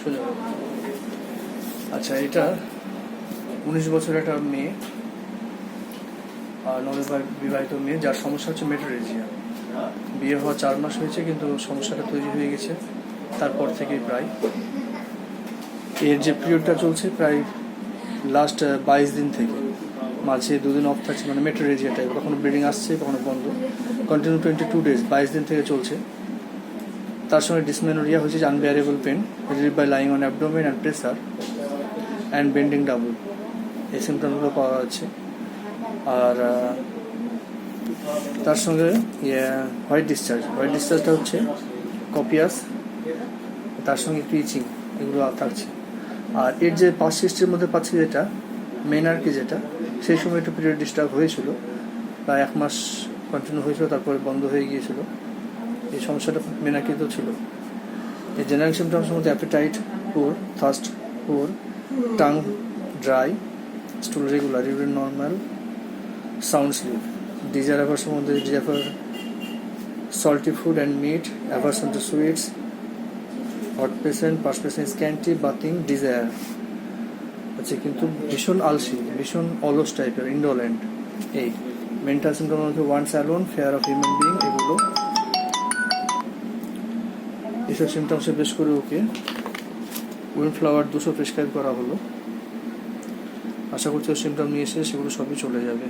সোজা। আচ্ছা, এটা 19 বছরের একটা মেয়ে, নববিবাহিত মেয়ে, যার সমস্যা হচ্ছে মেটারেজিয়া। বিয়ে হওয়া 4 মাস হয়েছে, কিন্তু সমস্যাটা তৈরি হয়ে গেছে তারপর থেকেই। প্রায় এর যে পিরিয়ডটা চলছে প্রায় লাস্ট 22 দিন থেকে, মাঝে 2 দিন অফ থাকছে, মানে মেটারেজিয়া টাইপ, কখনো ব্লিডিং আসছে কখনো বন্ধ, কন্টিনিউ 22 ডেজ, 22 দিন থেকে চলছে। তার সঙ্গে ডিসমেনোরিয়া হয়েছে, unbearable pain relieve by lying on abdomen and pressure and bending double, এই সিমটমগুলো পাওয়া যাচ্ছে। আর তার সঙ্গে হোয়াইট ডিসচার্জটা হচ্ছে কপিয়াস, তার সঙ্গে একটু ইচিং, এগুলো থাকছে। আর এর যে পাস্ট হিস্ট্রির মধ্যে পাচ্ছি যেটা মেন আর কি, যেটা সেই সময় একটু পিরিয়ড ডিস্টার্ব হয়েছিল, প্রায় 1 মাস কন্টিনিউ হয়েছিল, তারপরে বন্ধ হয়ে গিয়েছিল। এই সমস্যাটা মেনাকিত ছিল। এই জেনারেল সিমটমসের মধ্যে appetite poor, thirst poor, tongue dry, stool regular, urine normal, sound sleep. Desire অ্যাভার্সের মধ্যে desire for salty food and meat, aversion to sweets, hot patient, perspiration scanty, bathing, desire আছে, কিন্তু ভীষণ আলসি, ভীষণ অলস টাইপের, ইন্ডোলেন্ট। এই মেন্টাল সিমটমের মধ্যে wants alone, fear of human being, এগুলো এইসব সিমটমসে বেশ করে ওকে উইন্ডফ্লাওয়ার 200 প্রেসক্রাইব করা হলো। আশা করছি সিমটম নিয়ে এসে সেগুলো সবই চলে যাবে।